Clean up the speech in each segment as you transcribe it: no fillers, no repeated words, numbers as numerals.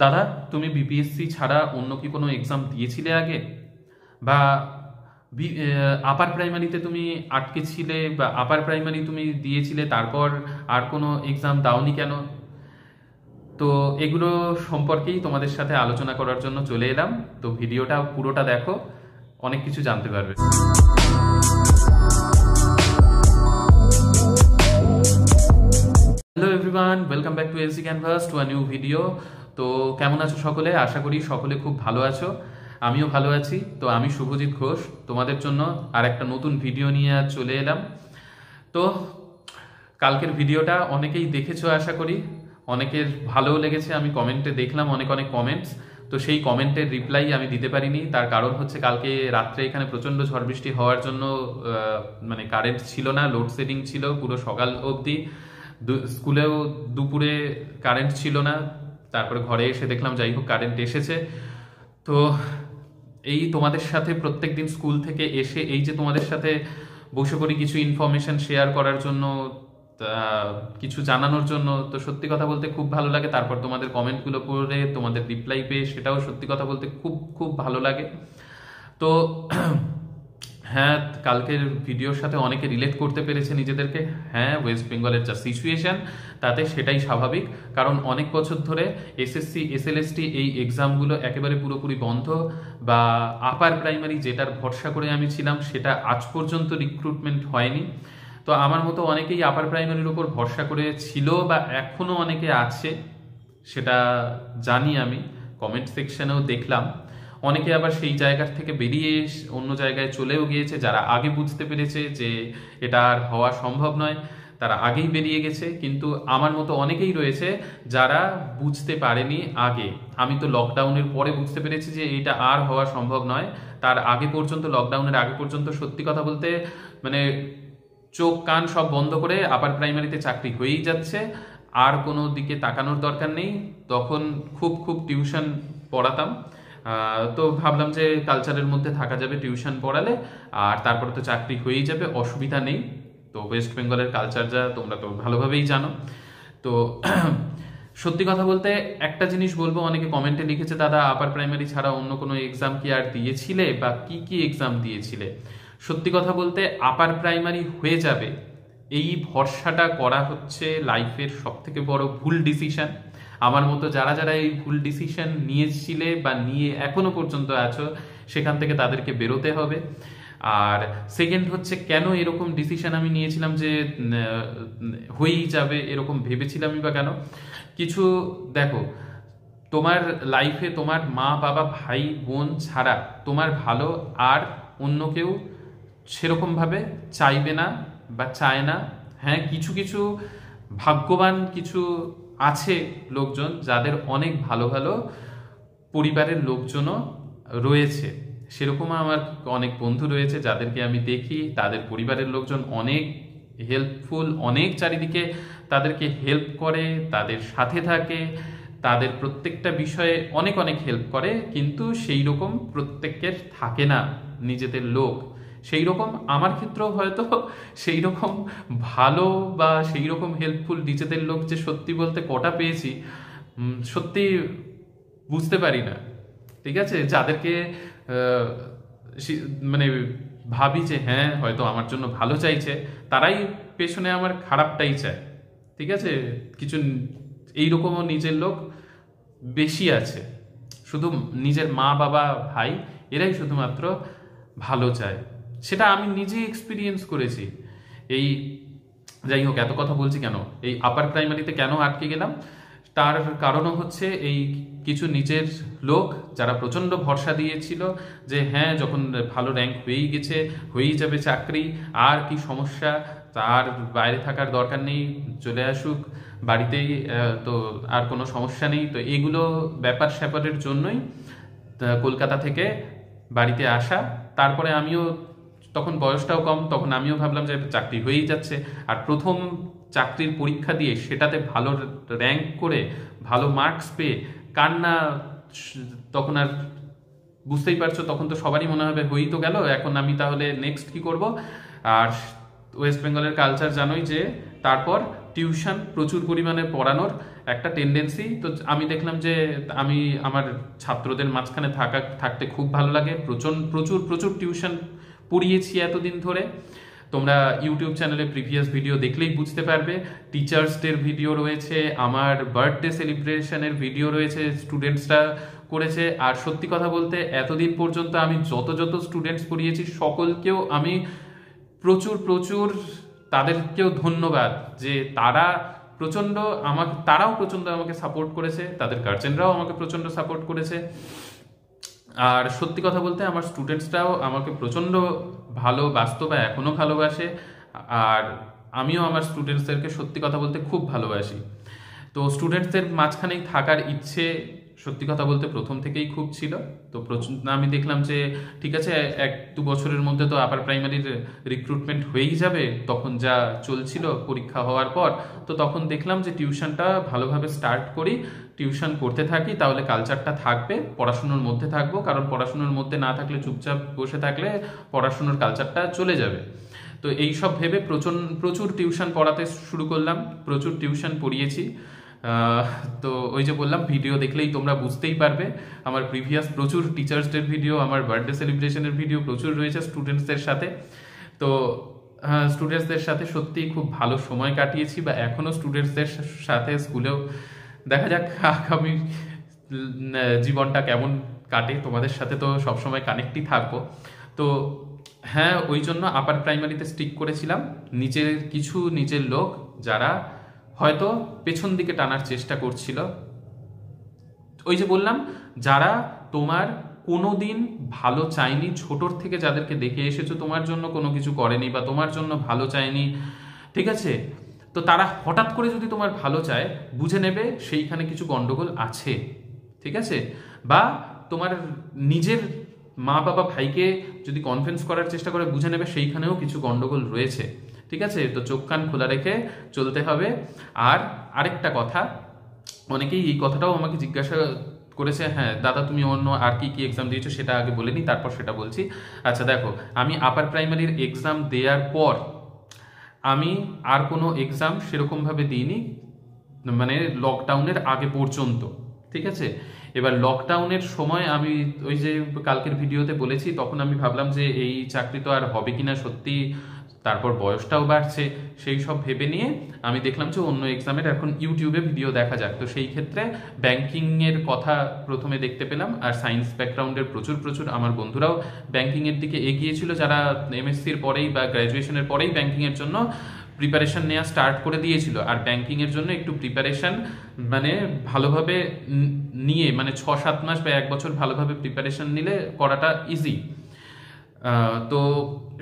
দাদা, তুমি বিপিএসসি ছাড়া অন্য কি কোনো এক্সাম দিয়েছিলে আগে? বা আপার প্রাইমারিতে তুমি আটকে ছিলে, বা আপার প্রাইমারি তুমি দিয়েছিলে, তারপর আর কোনো এক্সাম দাওনি কেন? তো এগুলো সম্পর্কেই তোমাদের সাথে আলোচনা করার জন্য চলে এলাম। তো ভিডিওটা পুরোটা দেখো, অনেক কিছু জানতে পারবে। Hello everyone, welcome back to LC canvas, to a new video. তো কেমন আছো সকলে? আশা করি সকলে খুব ভালো আছো, আমিও ভালো আছি। তো আমি শুভজিৎ ঘোষ তোমাদের জন্য আর একটা নতুন ভিডিও নিয়ে আজ চলে এলাম। তো কালকের ভিডিওটা অনেকেই দেখেছো আশা করি, অনেকের ভালোও লেগেছে। আমি কমেন্টে দেখলাম অনেক অনেক কমেন্টস। তো সেই কমেন্টের রিপ্লাই আমি দিতে পারিনি, তার কারণ হচ্ছে কালকে রাত্রে এখানে প্রচণ্ড ঝড় বৃষ্টি হওয়ার জন্য মানে কারেন্ট ছিল না, লোডশেডিং ছিল পুরো সকাল অবধি। স্কুলেও দুপুরে কারেন্ট ছিল না, তারপরে ঘরে এসে দেখলাম যাই হোক কারেন্ট এসেছে। তো এই তোমাদের সাথে প্রত্যেকদিন স্কুল থেকে এসে এই যে তোমাদের সাথে বসে পড়ি কিছু ইনফরমেশন শেয়ার করার জন্য, কিছু জানানোর জন্য, তো সত্যি কথা বলতে খুব ভালো লাগে। তারপর তোমাদের কমেন্টগুলো পড়ে তোমাদের রিপ্লাই পেয়ে সেটাও সত্যি কথা বলতে খুব খুব ভালো লাগে। তো হ্যাঁ, কালকের ভিডিওর সাথে অনেকে রিলেট করতে পেরেছে নিজেদেরকে। হ্যাঁ, ওয়েস্ট বেঙ্গলের যা সিচুয়েশন তাতে সেটাই স্বাভাবিক, কারণ অনেক বছর ধরে এসএসসি এসএলএসটি এই এক্সামগুলো একেবারে পুরোপুরি বন্ধ, বা আপার প্রাইমারি যেটার ভরসা করে আমি ছিলাম সেটা আজ পর্যন্ত রিক্রুটমেন্ট হয়নি। তো আমার মতো অনেকেই আপার প্রাইমারির উপর ভরসা করে ছিল, বা এখনো অনেকে আছে, সেটা জানি আমি, কমেন্ট সেকশনেও দেখলাম। অনেকে আবার সেই জায়গার থেকে বেরিয়ে অন্য জায়গায় চলেও গিয়েছে। যারা আগে বুঝতে পেরেছে যে এটা আর হওয়া সম্ভব নয়, তারা আগেই বেরিয়ে গেছে। কিন্তু আমার মতো অনেকেই রয়েছে যারা বুঝতে পারেনি আগে। আমি তো লকডাউনের পরে বুঝতে পেরেছি যে এটা আর হওয়া সম্ভব নয়। তার আগে পর্যন্ত, লকডাউনের আগে পর্যন্ত সত্যি কথা বলতে মানে চোখ কান সব বন্ধ করে আপার প্রাইমারিতে চাকরি হয়েই যাচ্ছে, আর কোনো দিকে তাকানোর দরকার নেই। তখন খুব খুব টিউশন পড়াতাম। তো ভাবলাম যে কালচারের মধ্যে থাকা যাবে টিউশন পড়ালে, আর তারপরে তো চাকরি হয়েই যাবে, অসুবিধা নেই। তো ওয়েস্ট বেঙ্গলের কালচার যা তোমরা তো ভালোভাবেই জানো। তো সত্যি কথা বলতে একটা জিনিস বলবো, অনেকে কমেন্টে লিখেছে দাদা আপার প্রাইমারি ছাড়া অন্য কোনো এক্সাম কি আর দিয়েছিলে, বা কি কি এক্সাম দিয়েছিলে? সত্যি কথা বলতে আপার প্রাইমারি হয়ে যাবে এই ভরসাটা করা হচ্ছে লাইফের সব থেকে বড় ভুল ডিসিশন। আমার মতো যারা যারা এই ভুল ডিসিশন নিয়েছিলে বা নিয়ে এখনো পর্যন্ত আছো, সেখান থেকে তাদেরকে বেরোতে হবে। আর সেকেন্ড হচ্ছে, কেন এরকম ডিসিশন আমি নিয়েছিলাম যে হয়েই যাবে এরকম ভেবেছিলামই বা কেন? কিছু দেখো, তোমার লাইফে তোমার মা বাবা ভাই বোন ছাড়া তোমার ভালো আর অন্য কেউ সেরকমভাবে চাইবে না বা চায় না। হ্যাঁ, কিছু কিছু ভাগ্যবান কিছু আছে লোকজন যাদের অনেক ভালো ভালো পরিবারের লোকজনও রয়েছে। সেরকম আমার অনেক বন্ধু রয়েছে যাদেরকে আমি দেখি, তাদের পরিবারের লোকজন অনেক হেল্পফুল, অনেক চারিদিকে তাদেরকে হেল্প করে, তাদের সাথে থাকে, তাদের প্রত্যেকটা বিষয়ে অনেক অনেক হেল্প করে। কিন্তু সেই রকম প্রত্যেকের থাকে না নিজেদের লোক। সেই রকম আমার ক্ষেত্রেও হয়তো সেই রকম ভালো বা সেই রকম হেল্পফুল নিজেদের লোক যে সত্যি বলতে কটা পেয়েছি সত্যি বুঝতে পারি না। ঠিক আছে, যাদেরকে মানে ভাবি যে হ্যাঁ হয়তো আমার জন্য ভালো চাইছে, তারাই পেছনে আমার খারাপটাই চায়। ঠিক আছে, কিছু এইরকমও নিজের লোক বেশি আছে, শুধু নিজের মা বাবা ভাই এরাই শুধুমাত্র ভালো চায়। সেটা আমি নিজে এক্সপিরিয়েন্স করেছি। এই যাই হোক, এত কথা বলছি কেন, এই আপার প্রাইমারিতে কেন আটকে গেলাম তার কারণও হচ্ছে এই কিছু নিজের লোক যারা প্রচণ্ড ভরসা দিয়েছিল যে হ্যাঁ যখন ভালো র্যাঙ্ক হয়েই গেছে, হয়েই যাবে চাকরি, আর কি সমস্যা, তার বাইরে থাকার দরকার নেই, চলে আসুক বাড়িতেই, তো আর কোনো সমস্যা নেই। তো এগুলো ব্যাপার স্যাপারের জন্যই কলকাতা থেকে বাড়িতে আসা। তারপরে আমিও তখন বয়সটাও কম, তখন আমিও ভাবলাম যে চাকরি হয়েই যাচ্ছে, আর প্রথম চাকরির পরীক্ষা দিয়ে সেটাতে ভালো র্যাঙ্ক করে ভালো মার্কস পেয়ে কার না তখন আর বুঝতেই পারছো, তখন তো সবারই মনে হবে হয়েই তো গেল, এখন আমি তাহলে নেক্সট কি করব। আর ওয়েস্ট বেঙ্গলের কালচার জানোই যে তারপর টিউশন প্রচুর পরিমাণে পড়ানোর একটা টেন্ডেন্সি। তো আমি দেখলাম যে আমি আমার ছাত্রদের মাঝখানে থাকতে খুব ভালো লাগে। প্রচুর প্রচুর টিউশন পড়িয়েছি এতদিন ধরে। তোমরা ইউটিউব চ্যানেলে প্রিভিয়াস ভিডিও দেখলেই বুঝতে পারবে। টিচার্স ডের ভিডিও রয়েছে, আমার বার্থডে সেলিব্রেশনের ভিডিও রয়েছে, স্টুডেন্টসরা করেছে। আর সত্যি কথা বলতে এতদিন পর্যন্ত আমি যত স্টুডেন্টস পড়িয়েছি সকলকেও আমি প্রচুর তাদেরকেও ধন্যবাদ যে তারাও প্রচন্ড আমাকে সাপোর্ট করেছে, তাদের গার্জেনরাও আমাকে প্রচন্ড সাপোর্ট করেছে। আর সত্যি কথা বলতে আমার স্টুডেন্টসরাও আমাকে প্রচন্ড ভালোবাসতো বা এখনো ভালোবাসে। আর আমিও আমার স্টুডেন্টসদেরকে সত্যি কথা বলতে খুব ভালোবাসি। তো স্টুডেন্টসদের মাঝখানেই থাকার ইচ্ছে সত্যি কথা বলতে প্রথম থেকেই খুব ছিল। তো আমি দেখলাম যে ঠিক আছে, 1-2 বছরের মধ্যে তো আপার প্রাইমারির রিক্রুটমেন্ট হয়েই যাবে, তখন যা চলছিল পরীক্ষা হওয়ার পর। তো তখন দেখলাম যে টিউশনটা ভালোভাবে স্টার্ট করি, টিউশন করতে থাকি, তাহলে কালচারটা থাকবে, পড়াশুনোর মধ্যে থাকবো। কারণ পড়াশুনোর মধ্যে না থাকলে, চুপচাপ বসে থাকলে পড়াশুনোর কালচারটা চলে যাবে। তো এই সব ভেবে প্রচুর টিউশন পড়াতে শুরু করলাম, প্রচুর টিউশন পড়িয়েছি। তো ওই যে বললাম, ভিডিও দেখলেই তোমরা বুঝতেই পারবে। আমার প্রিভিয়াস প্রচুর টিচার্স ডের ভিডিও, আমার বার্থডে সেলিব্রেশনের ভিডিও প্রচুর রয়েছে স্টুডেন্টসদের সাথে। তো স্টুডেন্টসদের সাথে সত্যিই খুব ভালো সময় কাটিয়েছি, বা এখনো স্টুডেন্টসদের সাথে স্কুলেও। দেখা যাক আগামী জীবনটা কেমন কাটে। তোমাদের সাথে তো সবসময় কানেক্টই থাকবো। তো হ্যাঁ, ওই জন্য আপার প্রাইমারিতে স্টিক করেছিলাম। নিজের লোক যারা হয়তো পেছন দিকে টানার চেষ্টা করছিল, ওই যে বললাম, যারা তোমার কোনোদিন ভালো চায়নি, ছোটর থেকে যাদেরকে দেখে এসেছো, তোমার জন্য কোনো কিছু করেনি বা তোমার জন্য ভালো চায়নি, ঠিক আছে? তো তারা হঠাৎ করে যদি তোমার ভালো চায়, বুঝে নেবে সেইখানে কিছু গন্ডগোল আছে, ঠিক আছে? বা তোমার নিজের মা বাবা ভাইকে যদি কনভিন্স করার চেষ্টা করে, বুঝে নেবে সেইখানেও কিছু গন্ডগোল রয়েছে, ঠিক আছে? তো চোখ কান খোলা রেখে চলতে হবে। আর আরেকটা কথা, অনেকেই এই কথাটাও আমাকে জিজ্ঞাসা করেছে, হ্যাঁ দাদা তুমি অন্য আর কি এক্সাম দিয়েছো সেটা আগে বলে নি, তারপর সেটা বলছি। আচ্ছা দেখো, আমি আপার প্রাইমারির এক্সাম দেওয়ার পর আমি আর কোনো এক্সাম সেরকমভাবে দিইনি, মানে লকডাউনের আগে পর্যন্ত, ঠিক আছে? এবার লকডাউনের সময় আমি ওই যে কালকের ভিডিওতে বলেছি, তখন আমি ভাবলাম যে এই চাকরি তো আর হবে কিনা সত্যি, তারপর বয়সটাও বাড়ছে, সেই সব ভেবে নিয়ে আমি দেখলাম যে অন্য এক্সামের এখন ইউটিউবে ভিডিও দেখা যাক। তো সেই ক্ষেত্রে ব্যাংকিংয়ের কথা প্রথমে দেখতে পেলাম। আর সায়েন্স ব্যাকগ্রাউন্ডের প্রচুর আমার বন্ধুরাও ব্যাংকিংয়ের দিকে এগিয়েছিল, যারা এমএসসির পরেই বা গ্র্যাজুয়েশনের পরেই ব্যাংকিংয়ের জন্য প্রিপারেশন নেওয়া স্টার্ট করে দিয়েছিল। আর ব্যাংকিংয়ের জন্য একটু প্রিপারেশন মানে ভালোভাবে নিয়ে, মানে 6-7 মাস বা 1 বছর ভালোভাবে প্রিপারেশন নিলে করাটা ইজি। তো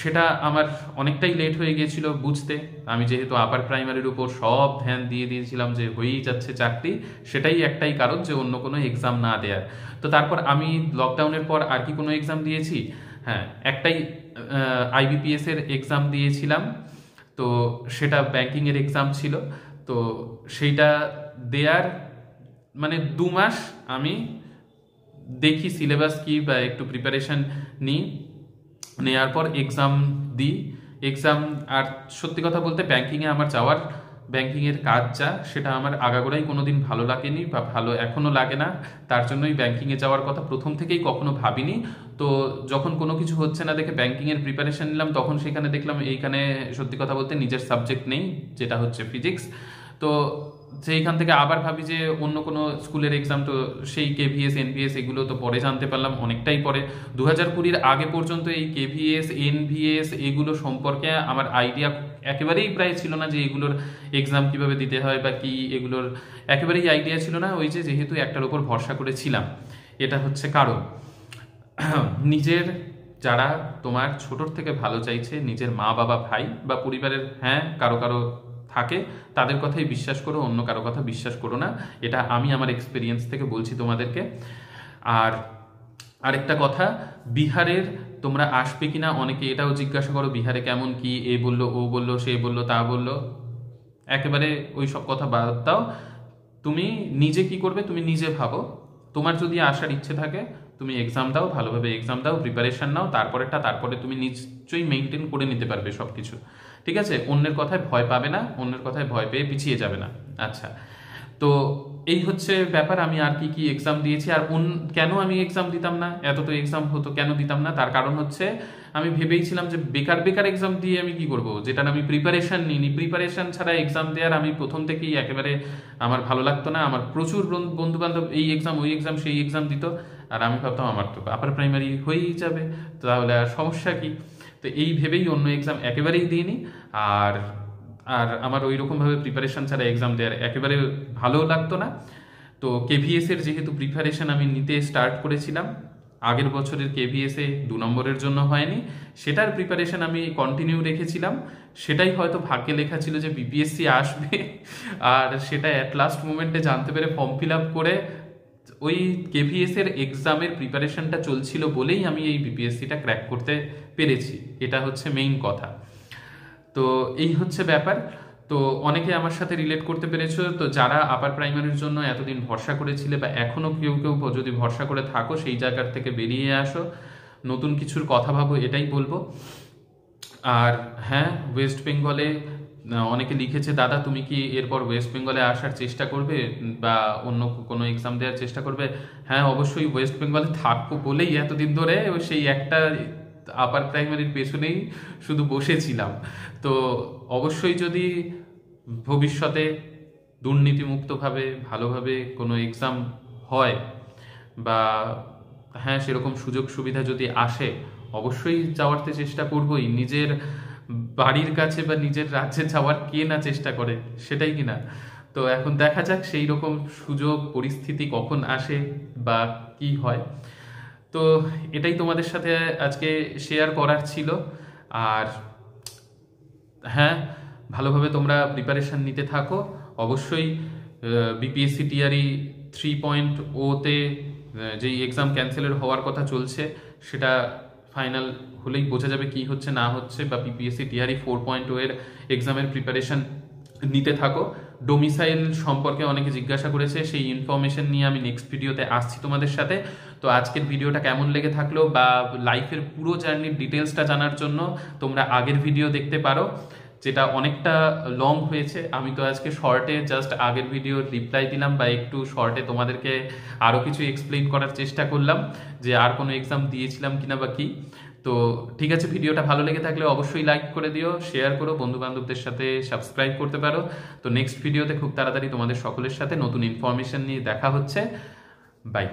সেটা আমার অনেকটাই লেট হয়ে গিয়েছিল বুঝতে। আমি যেহেতু আপার প্রাইমারির উপর সব ধ্যান দিয়ে দিয়েছিলাম যে হয়েই যাচ্ছে চাকরি, সেটাই একটাই কারণ যে অন্য কোনো এক্সাম না দেওয়ার। তো তারপর আমি লকডাউনের পর আর কি কোনো এক্সাম দিয়েছি? হ্যাঁ, একটাই আইবিপিএস এর এক্সাম দিয়েছিলাম। তো সেটা ব্যাংকিংয়ের এক্সাম ছিল। তো সেইটা দেয়ার মানে 2 মাস আমি দেখি সিলেবাস কি, বা একটু প্রিপারেশন নিই, নেওয়ার পর এক্সাম দিই। এক্সাম, আর সত্যি কথা বলতে ব্যাংকিংয়ে আমার যাওয়ার, ব্যাংকিংয়ের কাজ যা, সেটা আমার আগাগোড়াই কোনোদিন ভালো লাগেনি বা ভালো এখনও লাগে না। তার জন্যই ব্যাংকিংয়ে যাওয়ার কথা প্রথম থেকেই কখনো ভাবিনি। তো যখন কোনো কিছু হচ্ছে না দেখে ব্যাংকিংয়ের প্রিপারেশন নিলাম, তখন সেখানে দেখলাম এইখানে সত্যি কথা বলতে নিজের সাবজেক্ট নেই, যেটা হচ্ছে ফিজিক্স। তো সেইখান থেকে আবার ভাবি যে অন্য কোনো স্কুলের এক্সাম, তো সেই কেভিএস এনভিএস এগুলো তো পরে জানতে পারলাম, অনেকটাই পরে। 2020 আগে পর্যন্ত এই কেভিএস এনভিএস এগুলো সম্পর্কে আমার আইডিয়া একেবারেই প্রায় ছিল না, যে এগুলোর এক্সাম কিভাবে দিতে হয় বা কি, এগুলোর একেবারেই আইডিয়া ছিল না। ওই যে যেহেতু একটার উপর ভরসা করেছিলাম, এটা হচ্ছে কারণ। নিজের যারা তোমার ছোটর থেকে ভালো চাইছে, নিজের মা বাবা ভাই বা পরিবারের, হ্যাঁ কারো থাকে, তাদের কথাই বিশ্বাস করো, অন্য কারো কথা বিশ্বাস করো না। এটা আমি আমার এক্সপিরিয়েন্স থেকে বলছি তোমাদেরকে। আর আরেকটা কথা, বিহারের তোমরা আসবে কিনা অনেকে এটাও জিজ্ঞাসা করো, বিহারে কেমন কি, এ বললো ও বললো সে বললো তা বললো, একেবারে ওই সব কথা বাদ দাও। তুমি নিজে কি করবে তুমি নিজে ভাবো। তোমার যদি আসার ইচ্ছে থাকে, তুমি এক্সাম দাও, ভালোভাবে এক্সাম দাও, প্রিপারেশন নাও, তারপরে তুমি নিশ্চয়ই মেনটেন করে নিতে পারবে সবকিছু, ঠিক আছে, অন্যের কথায় ভয় পাবে না, অন্যের কথায় ভয় পেয়ে পিছিয়ে যাবে না। আচ্ছা, তো এই হচ্ছে ব্যাপার। আমি আর কি কি এক্সাম দিয়েছি, আর কেন আমি এক্সাম দিতাম না, এত তো এক্সাম হতো, কেন দিতাম না, তার কারণ হচ্ছে আমি ভেবেইছিলাম যে বেকার বেকার এক্সাম দিয়ে আমি কি করব, যেটা আমি প্রিপারেশন নিইনি। প্রিপারেশন ছাড়া এক্সাম দেওয়ার আমি প্রথম থেকেই একেবারে আমার ভালো লাগতো না। আমার প্রচুর বন্ধু বান্ধব এই এক্সাম ওই এক্সাম সেই এক্সাম দিত, আর আমি ভাবতাম আমার তো আপার প্রাইমারি হয়েই যাবে, তাহলে আর সমস্যা কি। তো এই ভেবেই অন্য এক্সাম একেবারেই দিইনি। আর আর আমার ওই রকমভাবে প্রিপারেশন ছাড়া এক্সাম দেওয়ার একেবারে ভালো লাগতো না। তো কেভিএস এর যেহেতু প্রিপারেশন আমি নিতে স্টার্ট করেছিলাম, আগের বছরের কেভিএস এ 2 নম্বরের জন্য হয়নি, সেটার প্রিপারেশন আমি কন্টিনিউ রেখেছিলাম। সেটাই হয়তো ভাগ্যে লেখা ছিল যে বিপিএসসি আসবে, আর সেটা অ্যাট লাস্ট মোমেন্টে জানতে পেরে ফর্ম ফিল আপ করে ওই কেভিএস এর এক্সামের প্রিপারেশনটা চলছিল বলেই আমি এই বিপিএসসিটা ক্র্যাক করতে পেরেছি। এটা হচ্ছে মেইন কথা। তো এই হচ্ছে ব্যাপার। তো অনেকে আমার সাথে রিলেট করতে পেরেছো। তো যারা আপার প্রাইমারির জন্য এতদিন ভরসা করেছিলে, বা এখনো কেউ কেউ যদি ভরসা করে থাকো, সেই জায়গার থেকে বেরিয়ে আসো, নতুন কিছুর কথা ভাবো, এটাই বলবো। আর হ্যাঁ, ওয়েস্ট বেঙ্গলে অনেকে লিখেছে, দাদা তুমি কি এরপর ওয়েস্ট বেঙ্গলে আসার চেষ্টা করবে বা অন্য কোনো এক্সাম দেওয়ার চেষ্টা করবে? হ্যাঁ, অবশ্যই ওয়েস্ট বেঙ্গলে থাকবো বলেই এতদিন ধরে সেই একটা আপার প্রাইমারির পেছনেই শুধু বসেছিলাম। তো অবশ্যই যদি ভবিষ্যতে দুর্নীতিমুক্তভাবে ভালোভাবে কোনো এক্সাম হয়, বা হ্যাঁ সেরকম সুযোগ সুবিধা যদি আসে, অবশ্যই যাওয়ারতে চেষ্টা করবই। নিজের বাড়ির কাছে বা নিজের রাজ্যে যাওয়ার কে না চেষ্টা করে, সেটাই কিনা। তো এখন দেখা যাক সেই রকম সুযোগ পরিস্থিতি কখন আসে বা কি হয়। তো এটাই তোমাদের সাথে আজকে শেয়ার করার ছিল। আর হ্যাঁ, ভালোভাবে তোমরা প্রিপারেশন নিতে থাকো। অবশ্যই বিপিএসসি টিআরই 3.0-তে যেই এক্সাম ক্যান্সেলের হওয়ার কথা চলছে, সেটা ফাইনাল হলেই বোঝা যাবে কি হচ্ছে না হচ্ছে। বা বিপিএসসি টিআরই 4.0 এর এক্সামের প্রিপারেশন নিতে থাকো। ডোমিসাইল সম্পর্কে অনেকে জিজ্ঞাসা করেছে, সেই ইনফরমেশন নিয়ে আমি নেক্সট ভিডিওতে আসছি তোমাদের সাথে। তো আজকের ভিডিওটা কেমন লেগে থাকলো, বা লাইফের পুরো জার্নির ডিটেলসটা জানার জন্য তোমরা আগের ভিডিও দেখতে পারো, যেটা অনেকটা লং হয়েছে। আমি তো আজকে শর্টে জাস্ট আগের ভিডিওর রিপ্লাই দিলাম, বা একটু শর্টে তোমাদেরকে আরও কিছু এক্সপ্লেইন করার চেষ্টা করলাম যে আর কোনো এক্সাম দিয়েছিলাম কিনা বা কি। তো ঠিক আছে, ভিডিওটা ভালো লেগে থাকলে অবশ্যই লাইক করে দিও, শেয়ার করো, বন্ধু বান্ধবদের সাথে সাবস্ক্রাইব করতে পারো। তো নেক্সট ভিডিওতে খুব তাড়াতাড়ি তোমাদের সকলের সাথে নতুন ইনফরমেশন নিয়ে দেখা হচ্ছে। বাই।